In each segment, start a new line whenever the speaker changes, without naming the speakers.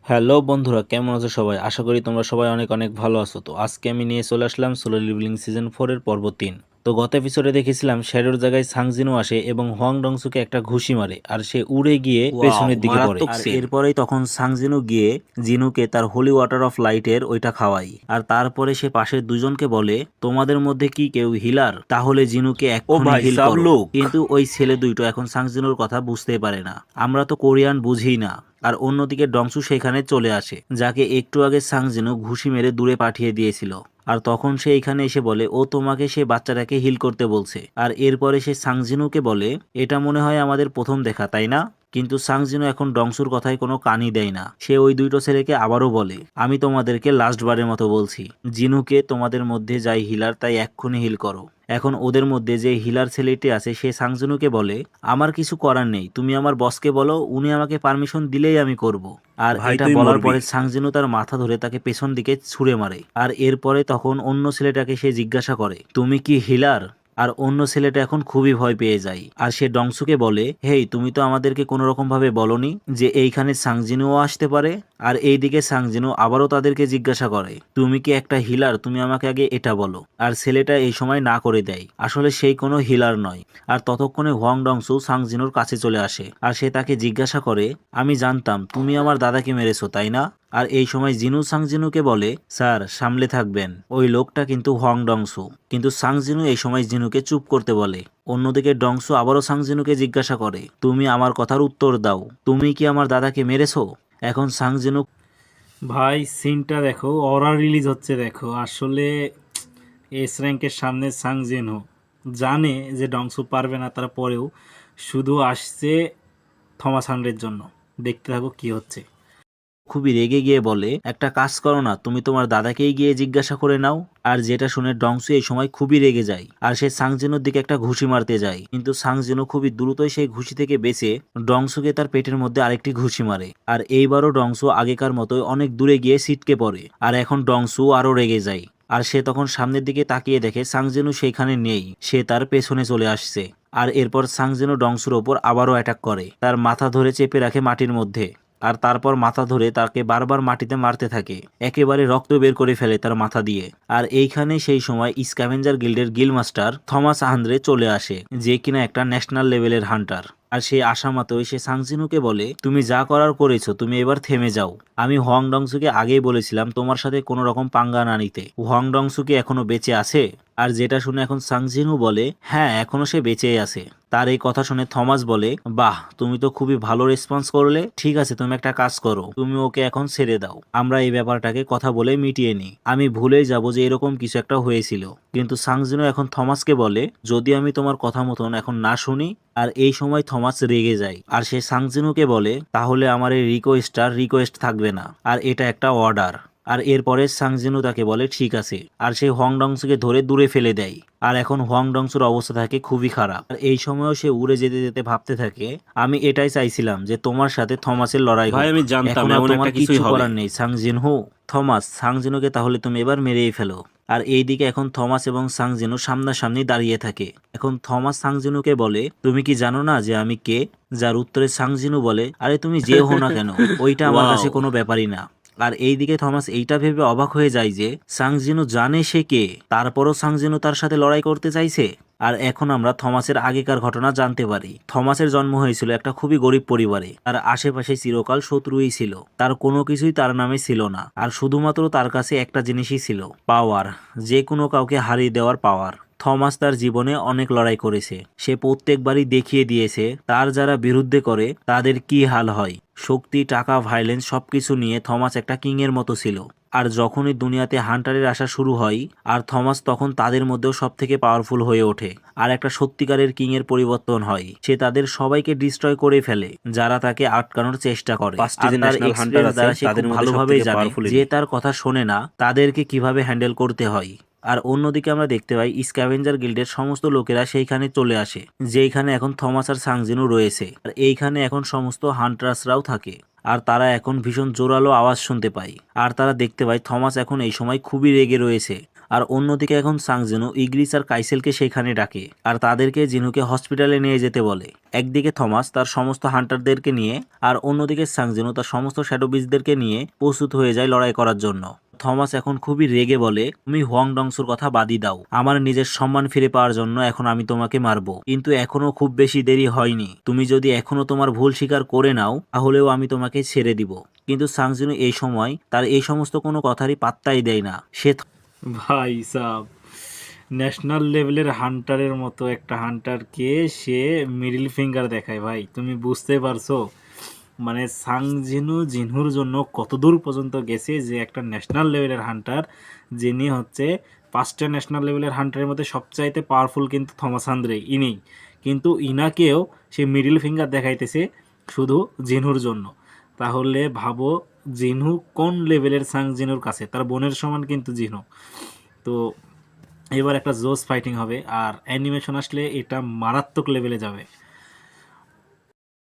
Hello বন্ধুরা, কেমন আছো সবাই? আশা করি তোমরা সবাই অনেক অনেক ভালো আছো। তো আজকে আমি নিয়ে চলে আসলাম সোলো লিভিং সিজন 4 এর পর্ব 3। তো গত এপিসোডে দেখেছিলাম শ্যাডোর জায়গায় সাংজিনও আসে এবং হোয়াং ডংসুকে একটা ঘুষি মারে আর সে উড়ে গিয়ে পেছনের দিকে পড়ে। আর এরপরেই তখন সাংজিনু গিয়ে জিনুকে তার হোলি ওয়াটার অফ লাইটের ওইটা খাওয়াই। আর তারপরে সে পাশের দুজনকে বলে, তোমাদের মধ্যে কি কেউ হিলার? তাহলে জিনুকে এক্ষুনি হিল করো। কিন্তু ওই ছেলে দুইটো এখন সাংজিনুর কথা বুঝতেই পারে না। আমরা তো কোরিয়ান বুঝি না। আর অন্যদিকে ডংসু সেখানে চলে আসে, যাকে একটু আগে সাংজিনু ঘুষি মেরে দূরে পাঠিয়ে দিয়েছিল। আর তখন সে এখানে এসে বলে ও তোমাকে সে বাচ্চাটাকে হিল করতে বলছে। আর এরপরে সে সাংজিনুকে বলে, এটা মনে হয় আমাদের প্রথম দেখা, তাই না? কিন্তু সাংজিনু এখন ডংসুর কথায় কোনো কানই দেয় না। সে ওই দুইটো ছেলেকে আবারও বলে, আমি তোমাদেরকে লাস্ট বারের মতো বলছি, জিনুকে তোমাদের মধ্যে যাই হিলার তাই এক্ষুনি হিল করো। এখন ওদের মধ্যে যে হিলার ছেলেটি আছে সে সাংজুনুকে বলে, আমার কিছু করার নেই, তুমি আমার বসকে বলো, উনি আমাকে পারমিশন দিলেই আমি করব। আর এটা বলার পরে সাংজিনু তার মাথা ধরে তাকে পেছন দিকে ছুঁড়ে মারে। আর এরপরে তখন অন্য ছেলেটাকে সে জিজ্ঞাসা করে, তুমি কি হিলার? আর অন্য ছেলেটা এখন খুবই ভয় পেয়ে যায়। আর সে ডংসুকে বলে, হেই, তুমি তো আমাদেরকে কোনো রকম ভাবে বলনি যে এইখানে সাংজিনুও আসতে পারে। আর এইদিকে সাংজিনু আবারও তাদেরকে জিজ্ঞাসা করে, তুমি কি একটা হিলার? তুমি আমাকে আগে এটা বলো। আর ছেলেটা এই সময় না করে দেয়, আসলে সেই কোনো হিলার নয়। আর ততক্ষণে হোয়াং ডংসু সাংজিনুর কাছে চলে আসে আর সে তাকে জিজ্ঞাসা করে, আমি জানতাম তুমি আমার দাদাকে মেরেছো, তাই না? আর এই সময় জিনু সাংজিনুকে বলে, স্যার সামলে থাকবেন, ওই লোকটা কিন্তু হোয়াং ডংসু। কিন্তু সাংজিনু এই সময় জিনুকে চুপ করতে বলে। অন্যদিকে ডংসু আবারও সাংজিনুকে জিজ্ঞাসা করে, তুমি আমার কথার উত্তর দাও, তুমি কি আমার দাদাকে মেরেছো? এখন সাংজিনু,
ভাই সিনটা দেখো, অরা রিলিজ হচ্ছে দেখো। আসলে এস র্যাঙ্কের সামনে সাংজেনহো জানে যে ডংসু পারবে না, তারপরেও শুধু আসছে থমাস হান্ড্রের জন্য। দেখতে থাকো কি হচ্ছে।
খুবই রেগে গিয়ে বলে, একটা কাজ করো না, তুমি তোমার দাদাকেই গিয়ে জিজ্ঞাসা করে নাও। আর যেটা শুনে ডংসু এই সময় খুবই রেগে যায় আর সে সাংজিনুর দিকে একটা ঘুষি মারতে যায়। কিন্তু সাংজিনু খুবই দ্রুতই সেই ঘুষি থেকে বেঁচে ডংসুকে তার পেটের মধ্যে আরেকটি ঘুষি মারে। আর এইবারও ডংসু আগেকার মতোই অনেক দূরে গিয়ে ছিটকে পড়ে। আর এখন ডংসু আরো রেগে যায়। আর সে তখন সামনের দিকে তাকিয়ে দেখে সাংজিনু সেখানে নেই, সে তার পেছনে চলে আসছে। আর এরপর সাংজিনু ডংসুর ওপর আবারও অ্যাটাক করে, তার মাথা ধরে চেপে রাখে মাটির মধ্যে। আর তারপর মাথা ধরে তাকে বারবার মাটিতে মারতে থাকে, একেবারে রক্ত বের করে ফেলে তার মাথা দিয়ে। আর এইখানে সেই সময় স্ক্যাভেঞ্জার গিল্ডের গিল মাস্টার থমাস আন্দ্রে চলে আসে, যে কিনা একটা ন্যাশনাল লেভেলের হান্টার। আর সে আশা মাত্রই সে সাংজিনুকে বলে, তুমি যা করার করেছো, তুমি এবার থেমে যাও। আমি হোয়াং ডংসুকে আগেই বলেছিলাম তোমার সাথে কোনো রকম পাঙ্গা না নিতে। হোয়াং ডংসু কি এখনো বেঁচে আছে? আর যেটা শুনে এখন সাংজিনু বলে, হ্যাঁ এখনো সে বেঁচেই আছে। তার এই কথা শুনে থমাস বলে, বাহ, তুমি তো খুবই ভালো রেসপন্স করলে। ঠিক আছে, তুমি একটা কাজ করো, তুমি ওকে এখন ছেড়ে দাও, আমরা এই ব্যাপারটাকে কথা বলে মিটিয়ে নিই। আমি ভুলেই যাব যে এরকম কিছু একটা হয়েছিল। কিন্তু সাংজিনু এখন থমাসকে বলে, যদি আমি তোমার কথা মতন এখন না শুনি। আর এই সময় থমাস রেগে যায় আর সে সাংজিনুকে বলে, তাহলে আমার এই রিকোয়েস্টটার রিকোয়েস্ট থাকবে না, আর এটা একটা অর্ডার। আর এরপরে সাংজিনু তাকে বলে, ঠিক আছে। আর সে হোয়াং ডংসুকে ধরে দূরে ফেলে দেয়। আর এখন হোয়াং ডংসুর অবস্থা থাকে খুবই খারাপ। আর এই সময়ও সে উড়ে যেতে যেতে ভাবতে থাকে, আমি এটাই চাইছিলাম যে তোমার সাথে থমাসের লড়াই হোক।
ভাই আমি জানতাম
এখন আর
এমন
তোমার
একটা
কিছু
কিছুই হবে।
করার নেই সাংজিনহো। থমাস, সাংজিনুকে তাহলে তুমি এবার মেরেই ফেলো। আর এইদিকে এখন থমাস এবং সাংজিনু সামনাসামনি দাঁড়িয়ে থাকে। এখন থমাস সাংজিনুকে বলে, তুমি কি জানো না যে আমি কে? যার উত্তরে সাংজিনু বলে, আরে তুমি যে হো না কেন, ওইটা আমার কাছে
ওয়াও।
কোনো ব্যাপারই না। আর এইদিকে থমাস এইটা ভেবে অবাক হয়ে যায় যে সাংজিনু জানে সে কে, তারপরও সাংজিনু তার সাথে লড়াই করতে চাইছে। আর এখন আমরা থমাসের আগেকার ঘটনা জানতে পারি। থমাসের জন্ম হয়েছিল একটা খুবই গরিব পরিবারে। তার আশেপাশে চিরকাল শত্রুই ছিল, তার কোনো কিছুই তার নামে ছিল না। আর শুধুমাত্র তার কাছে একটা জিনিসই ছিল, পাওয়ার, যে কোনো কাউকে হারিয়ে দেওয়ার পাওয়ার। থমাস তার জীবনে অনেক লড়াই করেছে, সে প্রত্যেকবারই দেখিয়ে দিয়েছে তার যারা বিরুদ্ধে করে তাদের কি হাল হয়। শক্তি, টাকা, ভায়োলেন্স সবকিছু নিয়ে থমাস একটা কিং এর মতো ছিল। আর যখনই দুনিয়াতে হান্টারের আসা শুরু হয়, আর থমাস তখন তাদের মধ্যেও সব থেকে পাওয়ারফুল হয়ে ওঠে। আর একটা সত্যিকারের কিং এর পরিবর্তন হয়, সে তাদের সবাইকে ডিস্ট্রয় করে ফেলে যারা তাকে আটকানোর চেষ্টা করে। আর তার এক্সপিরিয়েন্স দ্বারা সে খুব ভালোভাবেই জানে যে তার কথা শোনে না তাদেরকে কিভাবে হ্যান্ডেল করতে হয়। আর অন্যদিকে আমরা দেখতে পাই স্ক্যাভেঞ্জার গিল্ডের সমস্ত লোকেরা সেইখানে চলে আসে, যেইখানে এখন থমাস আর সাংজিনও রয়েছে। আর এইখানে এখন সমস্ত হান্টার্সরাও থাকে। আর তারা এখন ভীষণ জোরালো আওয়াজ শুনতে পায়। আর তারা দেখতে পায় থমাস এখন এই সময় খুবই রেগে রয়েছে। আর অন্যদিকে এখন সাংজিনু ইগ্রিস আর কাইসেলকে সেখানে ডাকে আর তাদেরকে জিনুকে হসপিটালে নিয়ে যেতে বলে। একদিকে থমাস তার সমস্ত হান্টারদেরকে নিয়ে আর অন্যদিকে সাংজিনু তার সমস্ত শ্যাডো বিস্টদেরকে নিয়ে প্রস্তুত হয়ে যায় লড়াই করার জন্য। থমাস এখন খুবই রেগে বলে, তুমি হোয়াং ডংসুর কথা বাদই দাও, আমার নিজের সম্মান ফিরে পাওয়ার জন্য এখন আমি তোমাকে মারবো, কিন্তু এখনো খুব বেশি দেরি হয়নি। তুমি যদি এখনো তোমার ভুল স্বীকার করে নাও তাহলেও আমি তোমাকে ছেড়ে দিব। কিন্তু সাংজিনু এই সময় তার এই সমস্ত কোনো কথারই পাত্তাই দেয় না। সে
ভাই সাব, ন্যাশনাল লেভেলের হান্টারের মতো একটা হান্টারকে সে মিডল ফিঙ্গার দেখায়। ভাই তুমি বুঝতে পারছো মানে জিনহুর জন্য কত দূর পর্যন্ত গেছে, যে একটা ন্যাশনাল লেভেলের হান্টার, যিনি হচ্ছে 5টা ন্যাশনাল লেভেলের হান্টারের মধ্যে সবচাইতে পাওয়ারফুল কিন্তু থমাস আন্দ্রে ইনি, কিন্তু ইনাকেও সে মিডল ফিঙ্গার দেখাইতেছে শুধু জিনহুর জন্য। তাহলে ভাবো জিনহু কোন লেভেলের জিনুর কাছে, তার বোনের সমান কিন্তু জিনহু। তো এবার একটা জোস ফাইটিং হবে, আর অ্যানিমেশন আসলে এটা মারাত্মক লেভেলে যাবে।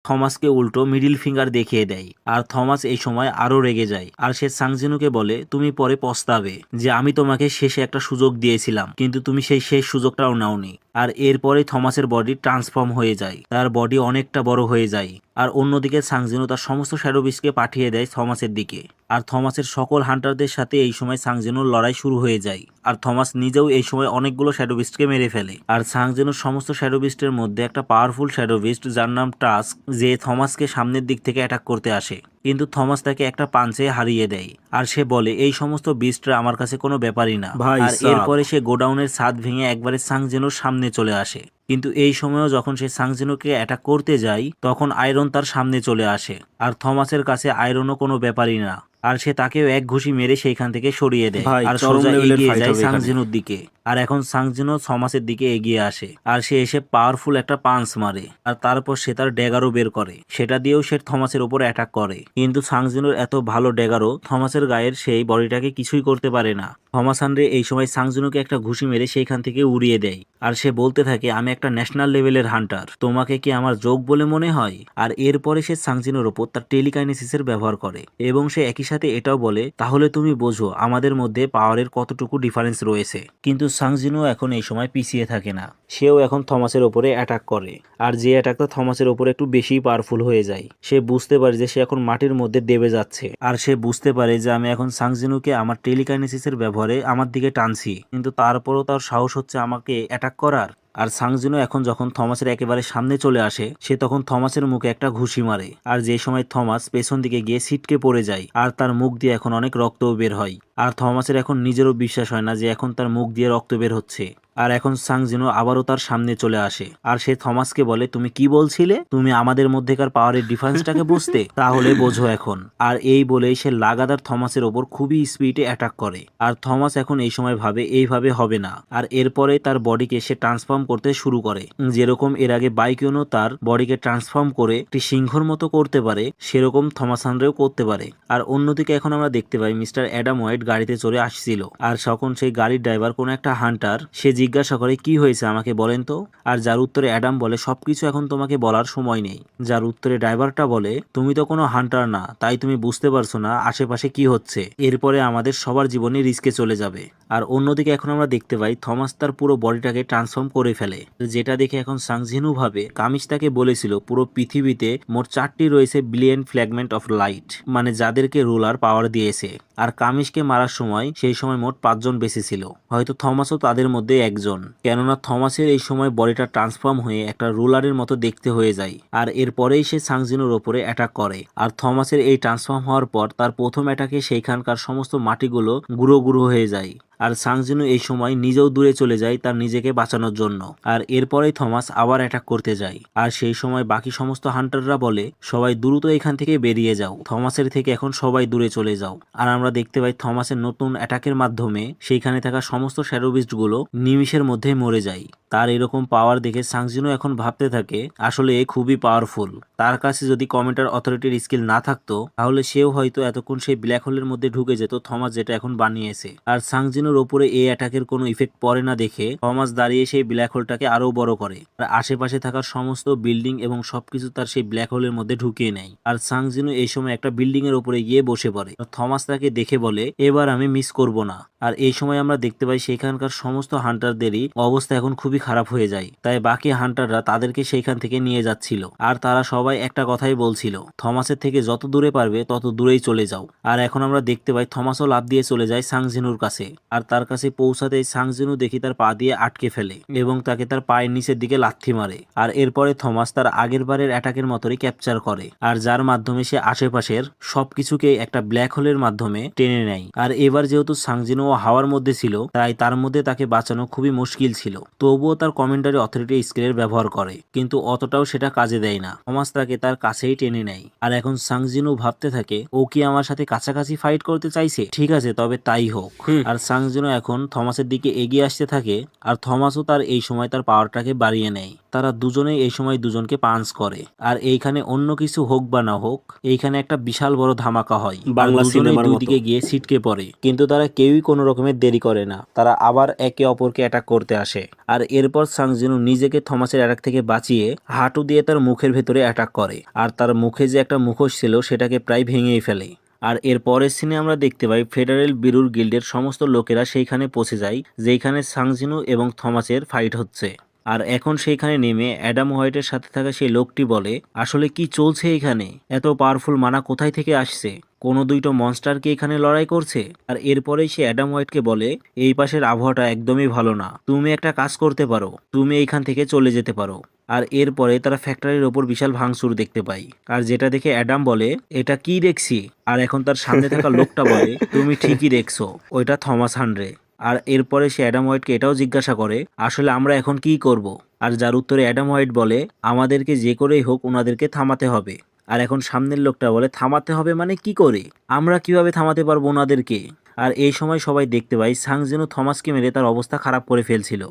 থমাসকে উল্টো মিডিল ফিঙ্গার দেখিয়ে দেয় আর থমাস এই সময় আরো রেগে যায় আর সে সাংজিনুকে বলে, তুমি পরে পস্তাবে যে আমি তোমাকে শেষে একটা সুযোগ দিয়েছিলাম, কিন্তু তুমি সেই শেষ সুযোগটাও নাওনি। আর এরপরে থমাসের বডি ট্রান্সফর্ম হয়ে যায়, তার বডি অনেকটা বড় হয়ে যায়। আর অন্যদিকে সাংজিনু তার সমস্ত শ্যাডো বিস্টকে পাঠিয়ে দেয় থমাসের দিকে। আর থমাসের সকল হান্টারদের সাথে এই সময় সাংজিনুর লড়াই শুরু হয়ে যায়। আর থমাস নিজেও এই সময় অনেকগুলো শ্যাডো বিস্টকে মেরে ফেলে। আর সাংজিনুর সমস্ত শ্যাডো বিস্টের মধ্যে একটা পাওয়ারফুল শ্যাডো বিস্ট যার নাম টাস্ক, যে থমাসকে সামনের দিক থেকে অ্যাটাক করতে আসে, কিন্তু থমাস তাকে একটা পাঞ্চে হারিয়ে দেয়। আর সে বলে, এই সমস্ত বিস্টরা আমার কাছে কোনো ব্যাপারই না।
ভাই
আর
সাব।
এরপরে সে গোডাউনের ছাদ ভেঙে একবারে সাংজিনুর সামনে চলে আসে। কিন্তু এই সময়ও যখন সে সাংজিনুকে অ্যাটাক করতে যায় তখন আয়রন তার সামনে চলে আসে। আর থমাসের কাছে আয়রনও কোনো ব্যাপারই না। আর সে তাকেও এক ঘুষি মেরে সেইখান থেকে সরিয়ে দেয়
ভাই,
আর
চরম
সোজা
লেভেলের
এগিয়ে
fight
যায়
হবে এখানে।
সাংজিনুর দিকে। আর এখন সাংজিনও থমাসের দিকে এগিয়ে আসে আর সে এসে পাওয়ারফুল একটা পাঞ্চ মারে। আর তারপর সে তার ড্যাগারও বের করে, সেটা দিয়েও সে থমাসের উপর অ্যাটাক করে। কিন্তু সাংজিনুর এত ভালো ড্যাগারও থমাসের গায়ের সেই বডিটাকে কিছুই করতে পারে না। থমাস আন্দ্রে এই সময় সাংজিনুকে একটা ঘুষি মেরে সেইখান থেকে উড়িয়ে দেয়। আর সে বলতে থাকে, আমি একটা ন্যাশনাল লেভেলের হান্টার, তোমাকে কি আমার যোগ বলে মনে হয়? আর এরপরে সে সাংজিনুর ওপর তার টেলিকাইনেসিসের ব্যবহার করে এবং সে একই সাথে এটাও বলে, তাহলে তুমি বোঝো আমাদের মধ্যে পাওয়ারের কতটুকু ডিফারেন্স রয়েছে। কিন্তু সাংজিনু এখন এই সময় পিছিয়ে থাকে না, সেও এখন থমাসের ওপরে অ্যাটাক করে। আর যে অ্যাটাকটা থমাসের ওপরে একটু বেশি পাওয়ারফুল হয়ে যায়। সে বুঝতে পারে যে সে এখন মাটির মধ্যে দেবে যাচ্ছে। আর সে বুঝতে পারে যে আমি এখন সাংজিনুকে আমার টেলিকাইনেসিসের ব্যবহারে আমার দিকে টানছি, কিন্তু তারপরও তার সাহস হচ্ছে আমাকে অ্যাটাক করার। আর সাংজিনু এখন যখন থমাসের একেবারে সামনে চলে আসে, সে তখন থমাসের মুখে একটা ঘুষি মারে। আর যে সময় থমাস পেছন দিকে গিয়ে ছিটকে পড়ে যায় আর তার মুখ দিয়ে এখন অনেক রক্তও বের হয়। আর থমাসের এখন নিজেরও বিশ্বাস হয় না যে এখন তার মুখ দিয়ে রক্ত বের হচ্ছে। আর এখন সাংজিনু আবারও তার সামনে চলে আসে আর সে থমাসকে বলে, তুমি কি বলছিলে? তুমি আমাদের মধ্যেকার পাওয়ারের ডিফারেন্সটাকে বুঝতে? তাহলে বোঝো এখন। আর এই বলেই সে লাগাতার থমাসের ওপর খুবই স্পিডে অ্যাটাক করে। আর থমাস এখন এই সময় ভাবে এইভাবে হবে না, আর এরপরে তার বডিকে সে ট্রান্সফর্ম করতে শুরু করে। যেরকম এর আগে বাইকিউনো তার বডিকে ট্রান্সফর্ম করে একটি সিংহর মতো করতে পারে, সেরকম থমাস আন্দ্রেও করতে পারে। আর অন্যদিকে এখন আমরা দেখতে পাই মিস্টার অ্যাডাম হোয়াইট গাড়িতে চড়ে আসছিল। আর তখন সেই গাড়ির ড্রাইভার কোন একটা হান্টার, সে জিজ্ঞাসা করে, কি হয়েছে আমাকে বলেন তো? আর যার উত্তরে অ্যাডাম বলে, সবকিছু এখন তোমাকে বলার সময় নেই। যার উত্তরে ড্রাইভারটা বলে, তুমি তো কোনো হান্টার না, তাই তুমি বুঝতে পারছো না আশেপাশে কি হচ্ছে। এরপরে আমাদের সবার জীবনে রিস্কে চলে যাবে। আর অন্যদিকে এখন আমরা দেখতে পাই থমাস তার পুরো বডিটাকে ট্রান্সফর্ম করে ফেলে, যেটা দেখে এখন সাংজিনু ভাবে কামিজ তাকে বলেছিল পুরো পৃথিবীতে মোট 4টি রয়েছে বিলিয়ন ফ্র্যাগমেন্ট অফ লাইট, মানে যাদেরকে রুলার পাওয়ার দিয়েছে। আর কামিজকে মারার সময় সেই সময় মোট 5 জন বেঁচে ছিল, হয়তো থমাসও তাদের মধ্যে একজন। কেননা থমাসের এই সময় বডিটা ট্রান্সফর্ম হয়ে একটা রুলারের মতো দেখতে হয়ে যায়। আর এরপরেই সে সাংজিনুর ওপরে অ্যাটাক করে। আর থমাসের এই ট্রান্সফর্ম হওয়ার পর তার প্রথম অ্যাটাকে সেইখানকার সমস্ত মাটিগুলো গুঁড়ো গুঁড়ো হয়ে যায়। আর সাংজিনু এই সময় নিজেও দূরে চলে যায় তার নিজেকে বাঁচানোর জন্য। আর এরপরেই থমাস আবার অ্যাটাক করতে যায়। আর সেই সময় বাকি সমস্ত হান্টাররা বলে, সবাই দ্রুত এখান থেকে বেরিয়ে যাও, থমাসের থেকে এখন সবাই দূরে চলে যাও। আর আমরা দেখতে পাই থমাসের নতুন অ্যাটাকের মাধ্যমে সেইখানে থাকা সমস্ত শ্যাডো বিস্টগুলো নিমে নিমিষের মধ্যেই মরে যায়। তার এরকম পাওয়ার দেখে সাংজিনও এখন ভাবতে থাকে আসলে এ খুবই পাওয়ারফুল। তার কাছে যদি কমেন্টার অথরিটির স্কিল না থাকতো তাহলে সেও হয়তো এতক্ষণ সেই ব্ল্যাক হোলের মধ্যে ঢুকে যেত থমাস যেটা এখন বানিয়েছে। আর সাংজিনুর ওপরে এই অ্যাটাকের কোনো ইফেক্ট পড়ে না দেখে থমাস দাঁড়িয়ে সেই ব্ল্যাক হোলটাকে আরো বড় করে আর আশেপাশে থাকা সমস্ত বিল্ডিং এবং সবকিছু তার সেই ব্ল্যাক হোলের মধ্যে ঢুকিয়ে নেয়। আর সাংজিনু এই সময় একটা বিল্ডিং এর উপরে গিয়ে বসে পড়ে। থমাস তাকে দেখে বলে এবার আমি মিস করব না। আর এই সময় আমরা দেখতে পাই সেখানকার সমস্ত হান্টারদেরই অবস্থা এখন খুবই খারাপ হয়ে যায়। তাই বাকি হান্টাররা তাদেরকে সেইখান থেকে নিয়ে যাচ্ছিল আর তারা সবাই একটা কথাই বলছিল, থমাসের থেকে যত দূরে পারবে তত দূরেই চলে যাও। আর এখন আমরা দেখতে পাই থমাসও লাফ দিয়ে চলে যায় সাংজিনুর কাছে। আর তার কাছে পৌঁছাতেই সাংজিনু দেখি তার পা দিয়ে আটকে ফেলে এবং তাকে তার পায়ের নিচের দিকে লাথি মারে। আর এরপরে থমাস তার আগের বারের অ্যাটাকের মতোই ক্যাপচার করে আর যার মাধ্যমে সে আশেপাশের সবকিছুকে একটা ব্ল্যাক হোলের মাধ্যমে টেনে নেয়। আর এবার যেহেতু সাংজিনু হাওয়ার মধ্যে ছিল তাই তার মধ্যে তাকে বাঁচানো খুবই মুশকিল ছিল, তবুও তার কমেন্টারি অথরিটি স্কিলের ব্যবহার করে, কিন্তু অতটাও সেটা কাজে দেয় না। থমাস তাকে তার কাছেই টেনে নেয়। আর এখন সাংজিনু ভাবতে থাকে ও কি আমার সাথে কাছাকাছি ফাইট করতে চাইছে, ঠিক আছে তবে তাই হোক। আর সাংজিনু এখন থমাসের দিকে এগিয়ে আসতে থাকে আর থমাসও তার এই সময় তার পাওয়ারটাকে বাড়িয়ে নেয়। তারা দুজনেই এই সময় দুজনকে পাঞ্চ করে। আর এইখানে অন্য কিছু হোক বা না হোক এইখানে একটা বিশাল বড় ধামাকা হয়।
বাংলা সিনেমার
দুই
মতো।
দিকে গিয়ে ছিটকে পড়ে, কিন্তু তারা কেউই কোনো রকমের দেরি করে না, তারা আবার একে অপরকে অ্যাটাক করতে আসে। আর এরপর সাংজিনু নিজেকে থমাসের অ্যাটাক থেকে বাঁচিয়ে হাঁটু দিয়ে তার মুখের ভেতরে অ্যাটাক করে আর তার মুখে যে একটা মুখোশ ছিল সেটাকে প্রায় ভেঙেই ফেলে। আর এর পরের সিনে আমরা দেখতে পাই ফেডারেল বিরুর গিল্ডের সমস্ত লোকেরা সেইখানে পৌঁছে যায় যেখানে সাংজিনু এবং থমাসের ফাইট হচ্ছে। আর এখন সেইখানে নেমে অ্যাডাম হোয়াইটের সাথে থাকা সেই লোকটি বলে আসলে কি চলছে এখানে, এত পাওয়ারফুল মানা কোথায় থেকে আসছে, কোনো দুইটো মনস্টার কি এখানে লড়াই করছে। আর এরপরেই সে অ্যাডাম হোয়াইটকে বলে এই পাশের আবহাওয়াটা একদমই ভালো না, তুমি একটা কাজ করতে পারো, তুমি এইখান থেকে চলে যেতে পারো। আর এরপরে তারা ফ্যাক্টরির ওপর বিশাল ভাঙচুর দেখতে পাই আর যেটা দেখে অ্যাডাম বলে এটা কি দেখছি। আর এখন তার সামনে থাকা লোকটা বলে তুমি ঠিকই দেখছো, ওইটা থমাস হানরে। আর এরপরে সে অ্যাডাম হোয়াইটকে এটাও জিজ্ঞাসা করে আসলে আমরা এখন কি করব। আর যার উত্তরে অ্যাডাম হোয়াইট বলে আমাদেরকে যে করেই হোক ওনাদেরকে থামাতে হবে। আর এখন সামনের লোকটা বলে থামাতে হবে মানে কি করে, আমরা কিভাবে থামাতে পারবো ওনাদেরকে। আর এই সময় সবাই দেখতে পাই সাংজিনু থমাসকে মেরে তার অবস্থা খারাপ করে ফেলছিল।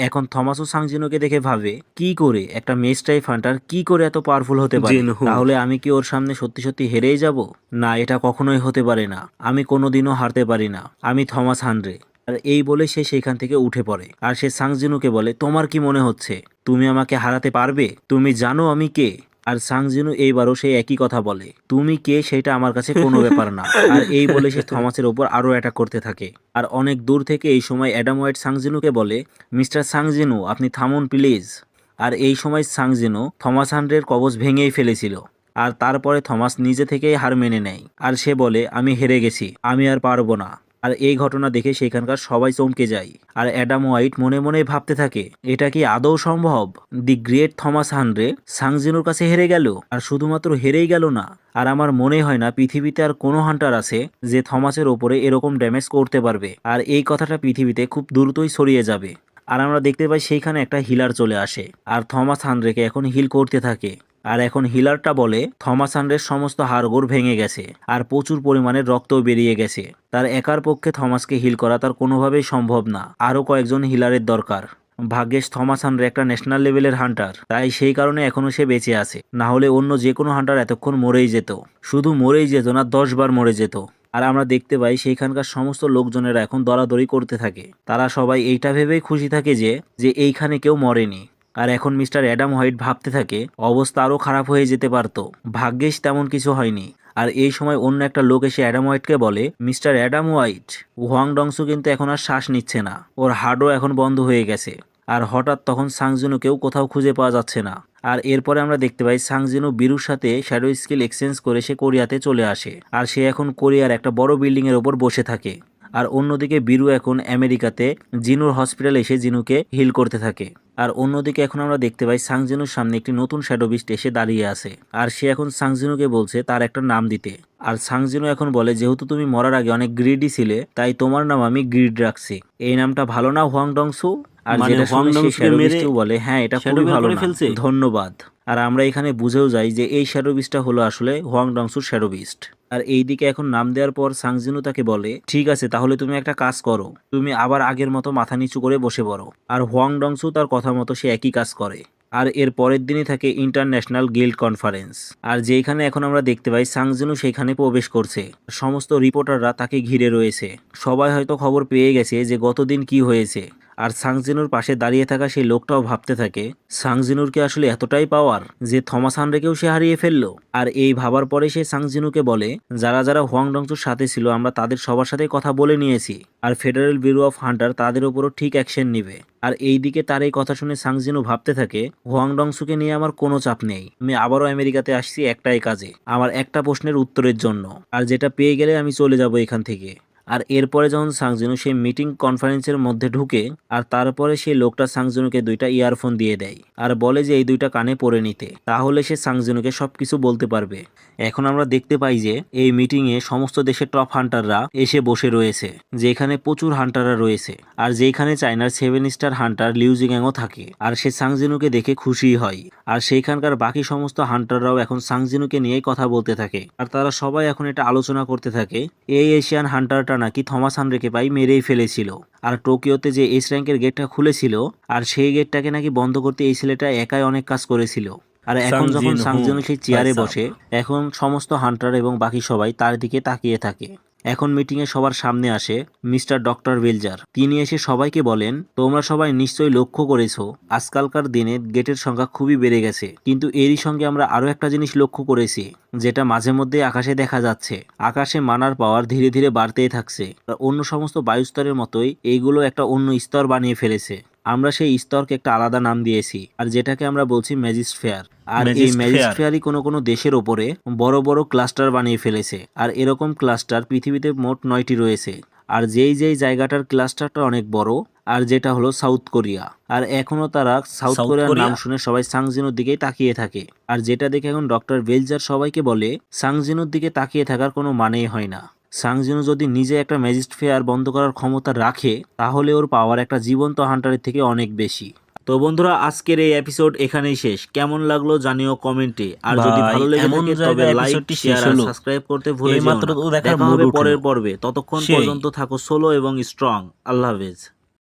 এখন থমাসও সাংজিনুকে দেখে ভাবে কি করে একটা মেস টাইপ হান্টার কি করে এত পাওয়ারফুল হতে পারে,
জিনহু।
তাহলে আমি কি ওর সামনে সত্যি সত্যি হেরেই যাব? না, এটা কখনোই হতে পারে না, আমি কোনোদিনও হারতে পারি না, আমি থমাস হানরে। আর এই বলে সে সেখান থেকে উঠে পড়ে আর সে সাংজিনুকে বলে তোমার কি মনে হচ্ছে তুমি আমাকে হারাতে পারবে, তুমি জানো আমি কে? আর সাংজিনু এইবারও সেই একই কথা বলে তুমি কে সেটা আমার কাছে কোনো ব্যাপার না। আর এই বলে সে থমাসের ওপর আরো অ্যাটাক করতে থাকে। আর অনেক দূর থেকে এই সময় অ্যাডাম হোয়াইট সাংজিনুকে বলে মিস্টার সাংজিনু আপনি থামুন প্লিজ। আর এই সময় সাংজিনু থমাস হান্ড্রের কবজ ভেঙেই ফেলেছিল। আর তারপরে থমাস নিজে থেকেই হার মেনে নেয় আর সে বলে আমি হেরে গেছি, আমি আর পারবো না। আর এই ঘটনা দেখে সেখানকার সবাই চমকে যায় আর অ্যাডাম হোয়াইট মনে মনে ভাবতে থাকে এটা কি আদৌ সম্ভব, দি গ্রেট থমাস হানরে সাংজিনুর কাছে হেরে গেল। আর শুধুমাত্র হেরেই গেল না, আর আমার মনে হয় না পৃথিবীতে আর কোনো হান্টার আছে যে থমাসের ওপরে এরকম ড্যামেজ করতে পারবে। আর এই কথাটা পৃথিবীতে খুব দ্রুতই ছড়িয়ে যাবে। আর আমরা দেখতে পাই সেইখানে একটা হিলার চলে আসে আর থমাস হানরেকে এখন হিল করতে থাকে। আর এখন হিলারটা বলে থমাস হানরের সমস্ত হাড়গোড় ভেঙে গেছে আর প্রচুর পরিমাণে রক্তও বেরিয়ে গেছে, তার একার পক্ষে থমাসকে হিল করা তার কোনোভাবেই সম্ভব না, আরও কয়েকজন হিলারের দরকার। ভাগ্যেশ থমাস হানরে একটা ন্যাশনাল লেভেলের হান্টার, তাই সেই কারণে এখনো সে বেঁচে আছে, না হলে অন্য যে কোনো হান্টার এতক্ষণ মরেই যেত, শুধু মরেই যেত না 10 বার মরে যেত। আর আমরা দেখতে পাই সেইখানকার সমস্ত লোকজনেরা এখন দরাদরি করতে থাকে, তারা সবাই এইটা ভেবেই খুশি থাকে যে এইখানে কেউ মরেনি। আর এখন মিস্টার অ্যাডাম হোয়াইট ভাবতে থাকে অবস্থা আরও খারাপ হয়ে যেতে পারত, ভাগ্যিস তেমন কিছু হয়নি। আর এই সময় অন্য একটা লোক এসে অ্যাডাম হোয়াইটকে বলে মিস্টার অ্যাডাম হোয়াইট হোয়াং ডংসু কিন্তু এখন আর শ্বাস নিচ্ছে না, ওর হার্টও এখন বন্ধ হয়ে গেছে। আর হঠাৎ তখন সাংজিনুকেও কোথাও খুঁজে পাওয়া যাচ্ছে না। আর এরপরে আমরা দেখতে পাই সাংজিনু বীরুর সাথে শ্যাডো স্কিল এক্সচেঞ্জ করে সে কোরিয়াতে চলে আসে আর সে এখন কোরিয়ার একটা বড় বিল্ডিং এর ওপর বসে থাকে। আর অন্যদিকে বীরু এখন আমেরিকাতে জিনুর হসপিটালে এসে জিনুকে হিল করতে থাকে। আর অন্যদিকে এখন আমরা দেখতে পাই সাংজিনুর সামনে একটি নতুন শ্যাডো বিস্ট এসে দাঁড়িয়ে আছে আর সে এখন সাংজিনুকে বলছে তার একটা নাম দিতে। আর সাংজিনু এখন বলে যেহেতু তুমি মরার আগে অনেক গ্রিডি ছিলে তাই তোমার নাম আমি গ্রিড রাখছি, এই নামটা ভালো না হোয়াং ডংসু? আর
মানে
যেটা
হোয়াং
শুনে সে
ডংসুকে
শ্যাডো
মেরে
বিস্টও বলে হ্যাঁ এটা
শ্যাডো
খুবই
বের
ভালো
করে
না,
ফেলছে।
ধন্যবাদ। আর আমরা এখানে বুঝেও যাই যে এই শ্যাডো বিস্টটা হলো আসলে হোয়াং ডংসুর শ্যাডো বিস্ট। আর এইদিকে এখন নাম দেওয়ার পর সাংজিনু তাকে বলে, ঠিক আছে তাহলে তুমি একটা কাজ করো, তুমি আবার আগের মতো মাথা নিচু করে বসে পড়ো। আর হোয়াং ডংসু তার কথা মতো সে একই কাজ করে। আর এর পরের দিনই থাকে ইন্টারন্যাশনাল গিল্ড কনফারেন্স। আর যেখানে এখন আমরা দেখতে পাই সাংজিনু সেখানে প্রবেশ করছে, সমস্ত রিপোর্টাররা তাকে ঘিরে রয়েছে। সবাই হয়তো খবর পেয়ে গেছে যে গতদিন কি হয়েছে। আর সাংজিনুর পাশে দাঁড়িয়ে থাকা সেই লোকটাও ভাবতে থাকে সাংজিনুর কি আসলে এতটাই পাওয়ার যে থমাস হানরেকেও সে হারিয়ে ফেললো। আর এই ভাবার পরে সে সাংজিনুকে বলে, যারা যারা হোয়াং ডংসুর সাথে ছিল আমরা তাদের সবার সাথে কথা বলে নিয়েছি, আর ফেডারেল ব্যুরো অফ হান্টার তাদের উপরও ঠিক অ্যাকশন নিবে। আর এইদিকে তার এই কথা শুনে সাংজিনু ভাবতে থাকে, হোয়াং ডংসুকে নিয়ে আমার কোনো চাপ নেই, আমি আবারও আমেরিকাতে আসছি একটাই কাজে, আমার একটা প্রশ্নের উত্তরের জন্য, আর যেটা পেয়ে গেলে আমি চলে যাব এখান থেকে। আর এরপরে যখন সাংজিনু সেই মিটিং কনফারেন্সের মধ্যে ঢুকে, আর তারপরে সেই লোকটা সাংজিনুকে দুইটা ইয়ারফোন দিয়ে দেয় আর বলে যে এই দুইটা কানে পরে নিতে, তাহলে সে সাংজিনুকে সবকিছু বলতে পারবে। এখন আমরা দেখতে পাই যে এই মিটিংয়ে সমস্ত দেশের টপ হান্টাররা এসে বসে রয়েছে, যেখানে প্রচুর হান্টাররা রয়েছে, আর যেখানে চায়নার 7 স্টার হান্টার লিউ জিংও থাকে। আর সে সাংজিনুকে দেখে খুশি হয়। আর সেইখানকার বাকি সমস্ত হান্টাররাও এখন সাংজিনুকে নিয়েই কথা বলতে থাকে। আর তারা সবাই এখন এটা আলোচনা করতে থাকে, এই এশিয়ান হান্টারটা নাকি থমাস হানরেকে পাই মেরেই ফেলেছিল। আর টোকিওতে যে এস র্যাঙ্কের গেটটা খুলেছিল, আর সেই গেটটাকে নাকি বন্ধ করতে এই ছেলেটা একাই অনেক কাজ করেছিল। আর এখন যখন সাংজিনু সেই চেয়ারে বসে, এখন সমস্ত হান্টার এবং বাকি সবাই তার দিকে তাকিয়ে থাকে। এখন মিটিংয়ে সবার সামনে আসে মিস্টার ডক্টর বেলজার। তিনি এসে সবাইকে বলেন, তোমরা সবাই নিশ্চয়ই লক্ষ্য করেছো আজকালকার দিনে গেটের সংখ্যা খুবই বেড়ে গেছে, কিন্তু এরই সঙ্গে আমরা আরো একটা জিনিস লক্ষ্য করেছি, যেটা মাঝে মধ্যে আকাশে দেখা যাচ্ছে। আকাশে মানার পাওয়ার ধীরে ধীরে বাড়তেই থাকছে। আর অন্য সমস্ত বায়ুস্তরের মতোই এইগুলো একটা অন্য স্তর বানিয়ে ফেলেছে। আমরা সেই স্তরকে একটা আলাদা নাম দিয়েছি, আর যেটাকে আমরা বলছি ম্যাজিস্ফেয়ার। আর এই ম্যাজিস্ফেয়ারই কোনো কোনো দেশের ওপরে বড় বড় ক্লাস্টার বানিয়ে ফেলেছে। আর এরকম ক্লাস্টার পৃথিবীতে মোট 9টি রয়েছে। আর যেই যেই জায়গাটার ক্লাস্টারটা অনেক বড়, আর যেটা হলো সাউথ কোরিয়া। আর এখনো তারা সাউথ কোরিয়ার নাম শুনে সবাই সাংজিনুর দিকেই তাকিয়ে থাকে। আর যেটা দেখে এখন ডক্টর বেলজার সবাইকে বলে, সাংজিনুর দিকে তাকিয়ে থাকার কোনো মানেই হয় না। সাংজিনু যদি নিজে একটা ম্যাজিস্ফেয়ার বন্ধ করার ক্ষমতা রাখে, তাহলে ওর পাওয়ার একটা জীবন্ত হান্টারের থেকে অনেক বেশি। তো বন্ধুরা, আজকের এই এপিসোড এখানেই শেষ। কেমন লাগলো জানিও কমেন্টে। আর যদি ভালো লেগে থাকে তবে লাইক, শেয়ার আর সাবস্ক্রাইব করতে ভুলে যেও না। দেখা হবে পরের পর্বে। ততক্ষণ পর্যন্ত থাকো সোলো এবং স্ট্রং। আল্লাহ হাফেজ।